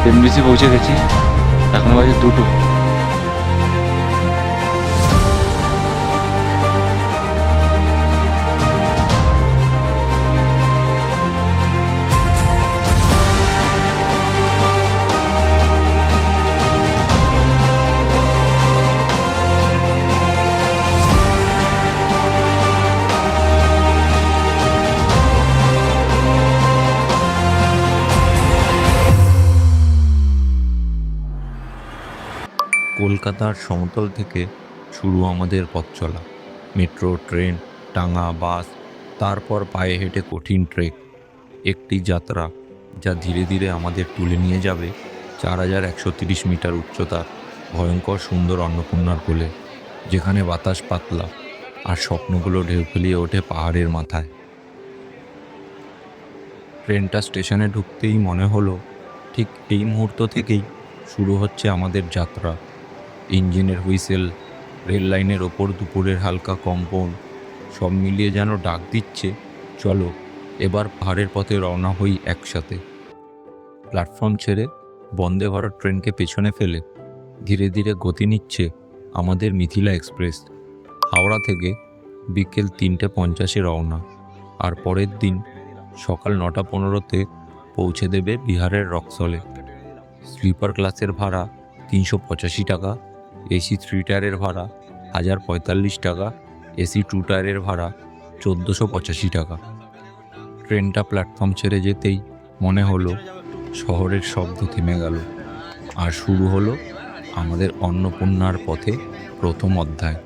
MBC পৌঁছে গেছি, এখন বাজে 2টো। কলকাতার সমতল থেকে শুরু আমাদের পথ চলা। মেট্রো, ট্রেন, টাঙা, বাস, তারপর পায়ে হেঁটে কঠিন ট্রেক। একটি যাত্রা যা ধীরে ধীরে আমাদের তুলে নিয়ে যাবে 4130 মিটার উচ্চতার ভয়ঙ্কর সুন্দর অন্নপূর্ণার কোলে, যেখানে বাতাস পাতলা আর স্বপ্নগুলো ঢেউ খেলিয়ে ওঠে পাহাড়ের মাথায়। ট্রেনটা স্টেশনে ঢুকতেই মনে হলো ঠিক এই মুহূর্ত থেকেই শুরু হচ্ছে আমাদের যাত্রা। ইঞ্জিনের হুইসেল, রেল লাইনের ওপর দুপুরের হালকা কম্পন, সব মিলিয়ে যেন ডাক দিচ্ছে, চলো এবার পাহাড়ের পথে রওনা হই একসাথে। প্ল্যাটফর্ম ছেড়ে বন্দে ভারত ট্রেনকে পেছনে ফেলে ধীরে ধীরে গতি নিচ্ছে আমাদের মিথিলা এক্সপ্রেস। হাওড়া থেকে বিকেল 3:50 রওনা, আর পরের দিন সকাল 9:15 পৌঁছে দেবে বিহারের রক্সলে। স্লিপার ক্লাসের ভাড়া 385 টাকা, এসি 3 টায়ারের ভাড়া 1045 টাকা, এসি 2 টায়ারের ভাড়া 1485 টাকা। ট্রেনটা প্ল্যাটফর্ম ছেড়ে যেতেই মনে হলো শহরের শব্দ থেমে গেল, আর শুরু হলো আমাদের অন্নপূর্ণার পথে প্রথম অধ্যায়।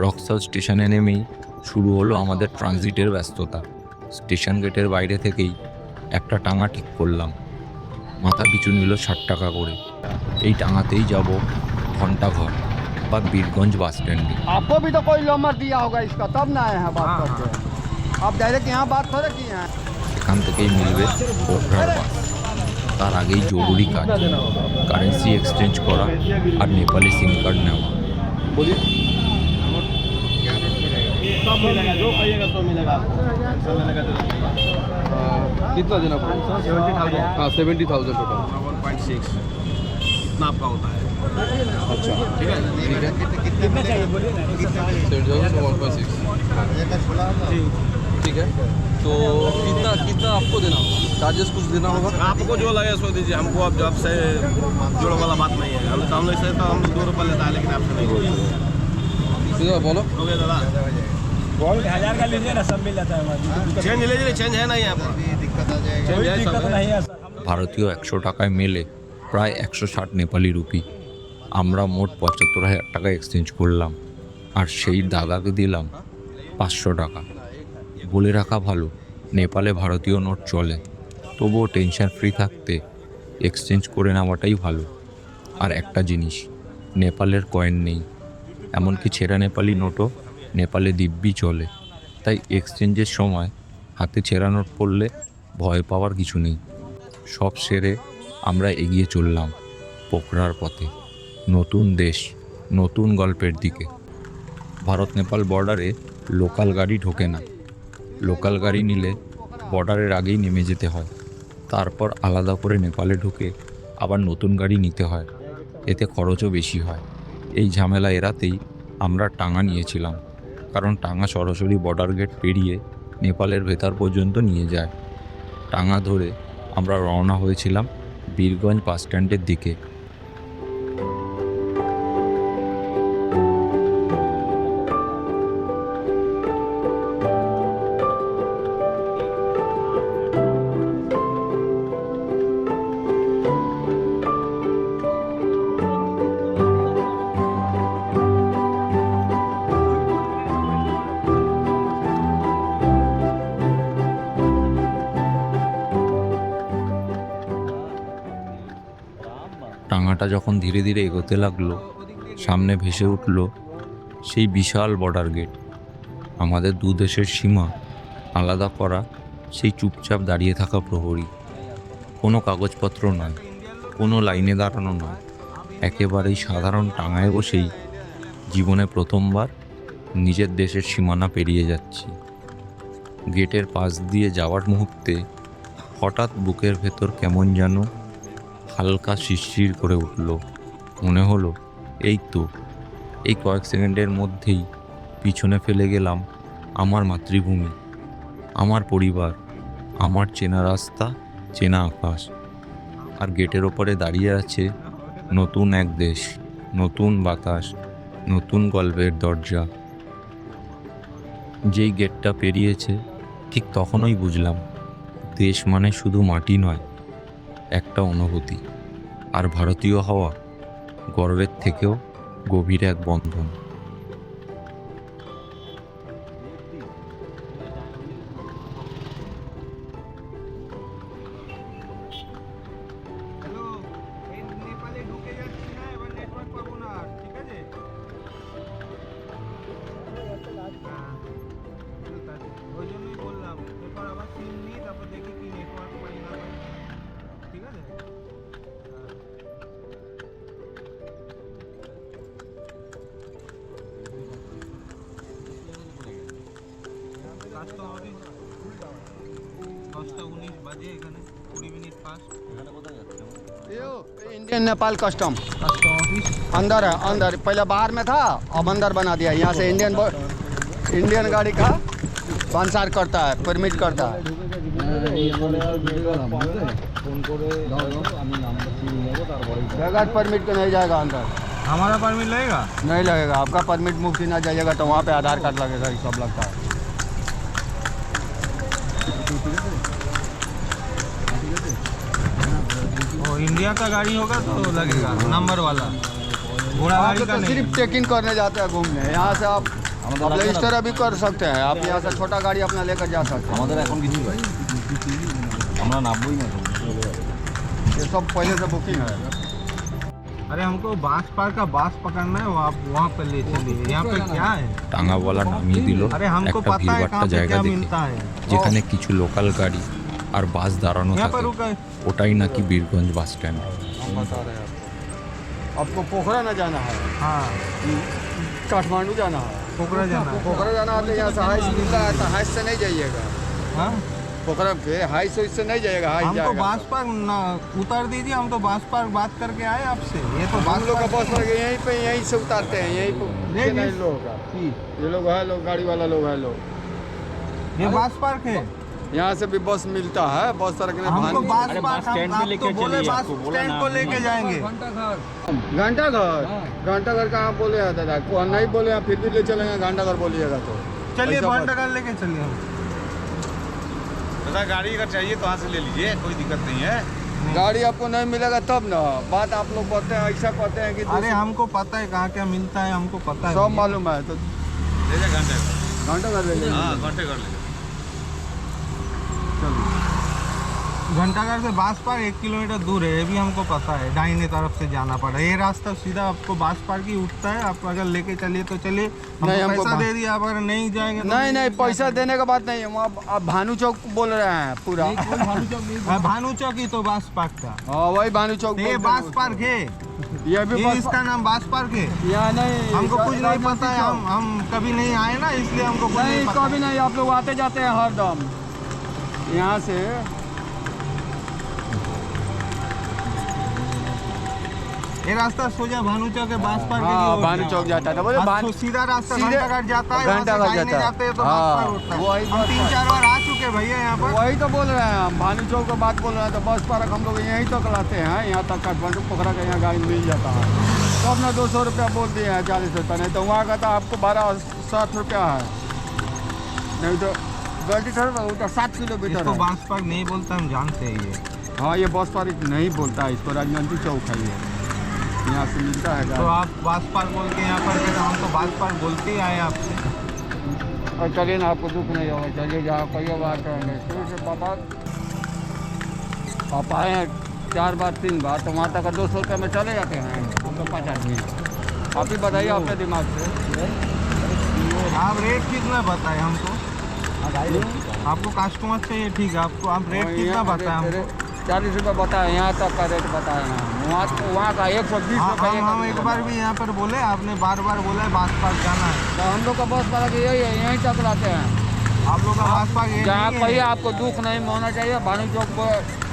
রক্সল স্টেশনে নেমেই শুরু হলো আমাদের ট্রানজিটের ব্যস্ততা। স্টেশন গেটের বাইরে থেকেই একটা টাঙা ঠিক করলাম। মাথা পিছু নিল 60 টাকা করে। এই টাঙাতেই যাব ঘন্টাঘর বা বীরগঞ্জ বাস স্ট্যান্ডে। आपको भी तो कोई नंबर दिया होगा इसका, तब ना आए हैं बात करते हैं। आप डायरेक्ट यहाँ बात थोड़े किए हैं। এখান থেকেই মিলবে পোখরার বাস। তার আগেই জরুরি কাজ, কারেন্সি এক্সচেঞ্জ করা আর নেপালি সিম কার্ড নেওয়া। सब मिलेगा, जो कहिएगा तो मिलेगा आपको। सब मिलेगा तो कितना देना पड़ेगा? 70,000। हाँ 70,000 टोटल। 1.6 इतना आपका होता है। अच्छा ठीक है, कितना चाहिए बोलिए ना। 70,000 to 1.6। ठीक है, तो कितना कितना आपको देना होगा? चार्जेस कुछ देना होगा? आपको जो लगे सो दीजिए हमको। अब जब से जोड़ वाला बात नहीं है। हम लोग से तो हम 2 रुपये लेता है, लेकिन आपसे नहीं होता। सीधा बोलो। हो गया दादा, 1000 का लीजिए ना, सब मिल जाता है हमारे। चेंज लीजिए, चेंज है नहीं यहाँ पर। चेंज है सब है। नहीं है सर। ভারতীয় 100 টাকায় মেলে প্রায় 160 নেপালি রুপি। আমরা মোট 75,000 টাকা এক্সচেঞ্জ করলাম, আর সেই দাদাকে দিলাম 500 টাকা। বলে রাখা ভালো, নেপালে ভারতীয় নোট চলে, তবুও টেনশন ফ্রি থাকতে এক্সচেঞ্জ করে নেওয়াটাই ভালো। আর একটা জিনিস, নেপালের কয়েন নেই, এমনকি ছেঁড়া নেপালি নোটও নেপালে দিব্যি চলে। তাই এক্সচেঞ্জের সময় হাতে ছেঁড়া নোট পড়লে ভয় পাওয়ার কিছু নেই। সব সেরে আমরা এগিয়ে চললাম পোখরার পথে, নতুন দেশ, নতুন গল্পের দিকে। ভারত নেপাল বর্ডারে লোকাল গাড়ি ঢোকে না। লোকাল গাড়ি নিলে বর্ডারের আগেই নেমে যেতে হয়, তারপর আলাদা করে নেপালে ঢুকে আবার নতুন গাড়ি নিতে হয়। এতে খরচও বেশি হয়। এই ঝামেলা এড়াতেই আমরা টাঙা নিয়েছিলাম, কারণ টাঙা সরাসরি বর্ডার গেট পেরিয়ে নেপালের ভেতর পর্যন্ত নিয়ে যায়। টাঙা ধরে আমরা রওনা হয়েছিলাম বীরগঞ্জ বাস স্ট্যান্ডের দিকে। টাঙাটা যখন ধীরে ধীরে এগোতে লাগলো, সামনে ভেসে উঠল সেই বিশাল বর্ডার গেট। আমাদের দু দেশের সীমা আলাদা করা সেই চুপচাপ দাঁড়িয়ে থাকা প্রহরী। কোনো কাগজপত্র নয়, কোনো লাইনে দাঁড়ানো নয়, একেবারেই সাধারণ টাঙায় বসেই জীবনে প্রথমবার নিজের দেশের সীমানা পেরিয়ে যাচ্ছি। গেটের পাশ দিয়ে যাওয়ার মুহূর্তে হঠাৎ বুকের ভেতর কেমন যেন হালকা শিরশির করে উঠল। মনে হলো এই তো, এই কয়েক সেকেন্ডের মধ্যেই পিছনে ফেলে গেলাম আমার মাতৃভূমি, আমার পরিবার, আমার চেনা রাস্তা, চেনা আকাশ। আর গেটের ওপরে দাঁড়িয়ে আছে নতুন এক দেশ, নতুন বাতাস, নতুন গল্পের দরজা। যেই গেটটা পেরিয়েছে ঠিক তখনই বুঝলাম দেশ মানে শুধু মাটি নয়, একটা অনুভূতি। আর ভারতীয় হওয়া গর্বের থেকেও গভীর এক বন্ধন। ওই জন্যই বললাম এরপর আবার সিম নিই, তারপর দেখি কি নেটওয়ার্ক পাই না পাই। ঠিক আছে, কাজটা হবে 10:19 বাজে, এখানে 20 মিনিট ফাস্ট। ये इंडियन नेपाल कस्टम কাজটা অফিস अंदर है, अंदर पहले बाहर में था, अब अंदर बना दिया। यहाँ से इंडियन गाड़ी का पंसार करता है, परमिट करता है। बगैर परमिट के नहीं जाएगा अंदर, हमारा परमिट लगेगा। नहीं लगेगा। आपका परमिट मुफ्त ही ना जाइएगा तो वहाँ पे आधार कार्ड लगेगा, ये सब लगता है। और इंडिया का गाड़ी होगा तो लगेगा नंबर वाला, घोड़ा आप गाड़ी तो का नहीं। सिर्फ चेकिंग करने जाते हैं घूमने। यहाँ से आप रजिस्टर भी कर सकते हैं। आप यहाँ से छोटा गाड़ी अपना लेकर जा सकते हैं। ये सब पहले से बुकिंग है। अरे हमको बांस पार का बांस पकड़ना है, वो आप वहाँ पे ले चलिए। यहाँ पे क्या है? টাঙাওয়ালা নামিয়ে দিল अरे हमको একটা पता है ভিড়ভাট্টা कहाँ पे জায়গা क्या দেখে, मिलता है। যেখানে কিছু লোকাল গাড়ি আর বাস দাঁড়ানো यहाँ पर থাকে। रुका है। ওটাই নাকি বীরগঞ্জ বাস স্ট্যান্ড। हम बता रहे हैं आपको पोखरा न जाना है, हाँ, काठमांडू जाना है। पोखरा जाना है। पोखरा जाना है तो यहाँ से हाइस मिलता है, तो हाइस से नहीं जाइएगा। हाँ? पोखरा के हाइस से नहीं जाइएगा, हाइस हमको जाएगा। बांस पार्क ना उतार दीजिए, हम तो बांस पार्क बात करके आए आपसे। ये तो हम बांस लोग का पार्क बस लगे यहीं पे, यहीं से उतारते हैं, यहीं पे नहीं, नहीं लोग का। ये लोग है, लोग गाड़ी वाला लोग है लोग। ये बांस पार्क है। यहाँ से भी बस मिलता है, बस रखने हमको बांस पार्क आप तो बोले बांस स्टैंड को लेके जाएंगे। घंटा घर कहाँ बोले हैं दादा को? नहीं बोले हैं, फिर भी ले चलेंगे। घंटा घर बोलिएगा तो चलिए ऐसा घंटा घर लेके चलिए हम। दादा गाड़ी अगर चाहिए तो यहाँ से ले लीजिए, कोई दिक्कत नहीं है। गाड़ी आपको नहीं मिलेगा तब ना बात। आप लोग कहते हैं, ऐसा कहते हैं कि अरे हमको पता है कहाँ क्या मिलता है, हमको पता है। सब मालूम है तो ले जा घंटे का। घंटा घर ले लेंगे। हाँ घंटे कर ले। घंटाघर से बांस पार्क 1 किलोमीटर दूर है, ये भी हमको पता है। दाहिने तरफ से जाना पड़ा, ये रास्ता सीधा आपको बांस पार्क ही उठता है। आप अगर लेके चलिए तो चलिए, नहीं, हमको हमको पैसा दे दिया। आप अगर नहीं जाएंगे तो नहीं नहीं, पैसा देने का बात नहीं है। वहाँ आप भानु चौक बोल रहे हैं पूरा। हाँ, भानु चौक ही तो बांस पार्क था। हाँ वही भानु चौक ये बोलते हैं बांस उसको। पार्क है, ये भी ये बस इसका नाम बांस पार्क है। यहाँ नहीं, हमको कुछ नहीं राजमंत्री पता है, चौक। हम कभी नहीं आए ना, इसलिए हमको कुछ नहीं नहीं पता कभी नहीं। आप लोग आते जाते हैं हरदम यहाँ से। ये रास्ता सोजा भानु चौक है, बांस पार्क के लिए हाँ हो भानु गया। चौक जाता था। बोले हाँ, भानु तो सीधा रास्ता सीधे- घंटाघर जाता है, वहाँ से घंटाघर दाहिने जाता है। जाते हैं तो हाँ, बांस पार्क उठता है। वही हम बात 3-4 बार आ चुके हैं भैया यहाँ पर। वही तो बोल रहे हैं हम। भानु चौक का बात बोल रहे हैं तो बस पार्क हम लोग यहीं तक लाते हैं। यहाँ तक काठमांडू पोखरा का यहाँ गाड़ी मिल जाता है। तो अपना 200 रुपया बोल दिए हैं, 40 रुपया। नहीं तो वहाँ का तो आपको 12-60 रुपया है। नहीं तो 7 किलोमीटर इसको है। बांस पार्क नहीं बोलता, हम जानते हैं ये। हाँ ये बस पार्क नहीं बोलता है, इसको राजमंत्री चौक है। ये यहाँ से मिलता है तो गाड़ी। आप बांस पार्क बोल के यहाँ पर गए, तो हम तो बांस पार्क बोलते ही आए आपसे। और चलिए ना, आपको दुख नहीं होगा। चलिए जहाँ कई बार करेंगे शुरू से पापा आप आए हैं 4 बार 3 बार, तो वहाँ तक 200 रुपये में चले जाते हैं हम लोग 5 आदमी। आप ही बताइए अपने दिमाग से। आप रेट कितना बताए हमको? आपको कस्टमर चाहिए, ठीक है। आपको आप रेट कितना बताए हमको? 40 रुपये बताए, यहाँ तक का रेट बताए हैं। वहाँ का 120 रुपये। हम एक बार भी यहाँ पर बोले, आपने बार बार बोला है बास पार्क जाना है, तो हम लोग का बस पार्क यही है, यहीं तक लाते हैं। आप लोग का बास पार्क ये जहाँ नहीं कहिए है। आपको दुख नहीं होना चाहिए, भानु चौक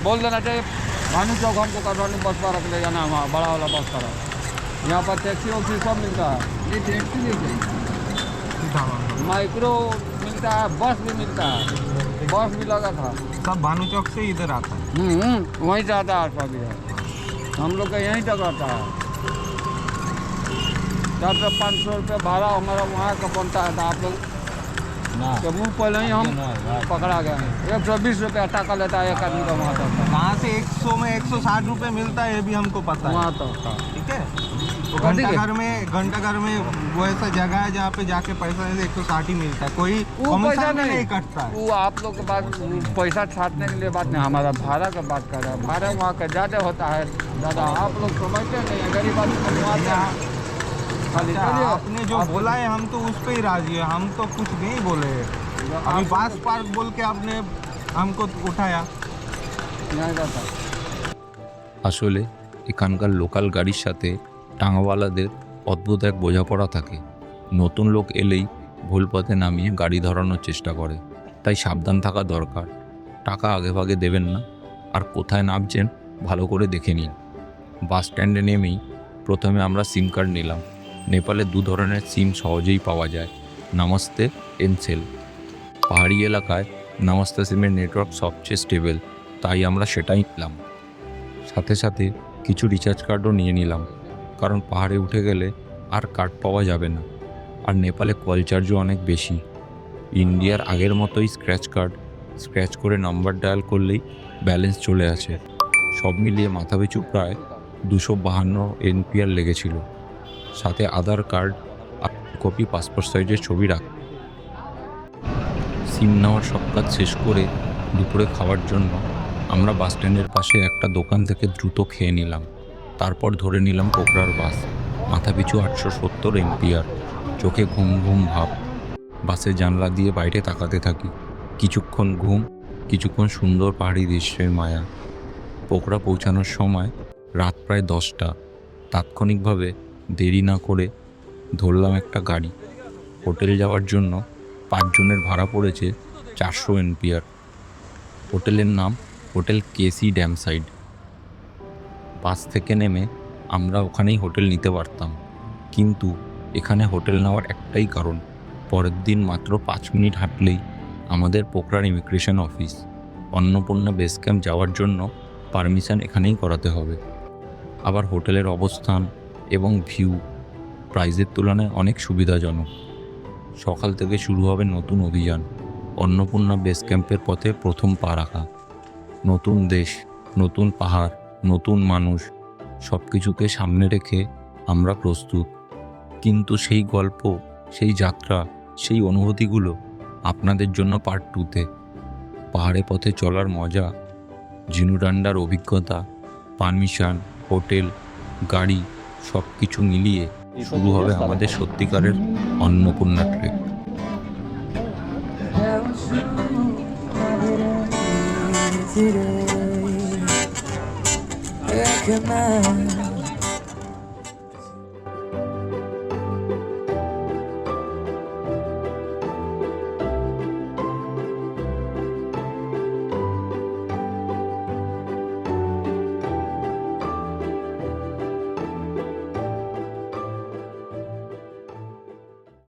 बोल देना चाहिए, भानु चौक हमको करवानी बस पार्क ले जाना है, वहाँ बड़ा वाला बस पार्क। यहाँ पर टैक्सी वैक्सी सब मिलता है। ये टैक्सी ले जाइए, माइक्रो मिलता है, बस भी मिलता है, बस भी लगा था। सब भानु चौक से इधर आता है। वहीं से आता है आसपास भी है। हम लोग का यहीं तक आता है। 400-500 रुपये भाड़ा हमारा वहाँ का बनता है, तो आप लोग के मुँह पहले ही हम पकड़ा गए हैं। 120 रुपये टाका लेता है एक आदमी का वहाँ तक। कहाँ से 100 में 160 रुपये मिलता है, ये भी हमको पता है। वहाँ तक का। ठीक है, तो घंटाघर में वो ऐसा जगह है जहाँ पे जाके पैसा 160 ही मिलता है, कोई वो पैसा कमीशन में नहीं कटता है। वो आप लोग के पास पैसा छाटने के लिए बात नहीं, हमारा भाड़ा का बात कर रहा है। भाड़ा वहाँ का ज़्यादा होता है दादा, आप लोग समझते नहीं हैं, गरीब आदमी को मुआवजा खाली। अच्छा, चलिए, आपने जो बोला है हम तो उस पे ही राजी है, हम तो कुछ नहीं बोले हैं। अभी बास पार्क बोल के आपने हमको उठाया। यहाँ जाता है। আসলে এখানকার লোকাল গাড়ির সাথে টাঙাওয়ালাদের অদ্ভুত এক বোঝাপড়া থাকে। নতুন লোক এলেই ভুল পথে নামিয়ে গাড়ি ধরানোর চেষ্টা করে, তাই সাবধান থাকা দরকার। টাকা আগেভাগে দেবেন না, আর কোথায় নামছেন ভালো করে দেখে নিন। বাস স্ট্যান্ডে নেমেই প্রথমে আমরা সিম কার্ড নিলাম। নেপালে দু ধরনের সিম সহজেই পাওয়া যায়, নামাস্তে এনসেল। পাহাড়ি এলাকায় নামাস্তে সিমের নেটওয়ার্ক সবচেয়ে স্টেবল, তাই আমরা সেটাই নিলাম। সাথে সাথে কিছু রিচার্জ কার্ডও নিয়ে নিলাম, কারণ পাহাড়ে উঠে গেলে আর কার্ড পাওয়া যাবে না। আর নেপালে কল চার্জও অনেক বেশি। ইন্ডিয়ার আগের মতোই স্ক্র্যাচ করে নাম্বার ডায়াল করলেই ব্যালেন্স চলে আসে। সব মিলিয়ে মাথাপিছু প্রায় 252 NPR লেগেছিল। সাথে আধার কার্ড আর কপি পাসপোর্ট সাইজের ছবি রাখ। সিম নেওয়ার সব কাজ শেষ করে দুপুরে খাওয়ার জন্য আমরা বাস স্ট্যান্ডের পাশে একটা দোকান থেকে দ্রুত খেয়ে নিলাম। তারপর ধরে নিলাম পোখরার বাস। মাথাপিছু 870 NPR। চোখে ঘুম ঘুম ভাব। বাসের জানলা দিয়ে বাইরে তাকাতে থাকি। কিছুক্ষণ ঘুম, কিছুক্ষণ সুন্দর পাহাড়ি দৃশ্যের মায়া। পোখরা পৌঁছানোর সময় রাত প্রায় 10টা। তাৎক্ষণিকভাবে দেরি না করে ধরলাম একটা গাড়ি। হোটেল যাওয়ার জন্য 5 জনের ভাড়া পড়েছে 400 NPR। হোটেলের নাম হোটেল কেসি ড্যাম সাইড। বাস থেকে নেমে আমরা ওখানেই হোটেল নিতে পারতাম, কিন্তু এখানে হোটেল নেওয়ার একটাই কারণ, পরের দিন মাত্র 5 মিনিট হাঁটলেই আমাদের পোখরার immigration office. Annapurna base camp যাওয়ার জন্য পারমিশন এখানেই করাতে হবে। আবার হোটেলের অবস্থান এবং ভিউ প্রাইজের তুলনায় অনেক সুবিধাজনক। সকাল থেকে শুরু হবে নতুন অভিযান। অন্নপূর্ণা বেস ক্যাম্পের পথে প্রথম পা রাখা। নতুন দেশ, নতুন পাহাড়, নতুন মানুষ, সব কিছুকে সামনে রেখে আমরা প্রস্তুত। কিন্তু সেই গল্প, সেই যাত্রা, সেই অনুভূতিগুলো আপনাদের জন্য পার্ট 2-তে। পাহাড়ে পথে চলার মজা, জিনুডান্ডার অভিজ্ঞতা, পারমিশন, হোটেল, গাড়ি সব কিছু মিলিয়ে শুরু হবে আমাদের সত্যিকারের Annapurna trek. Yeah, come on.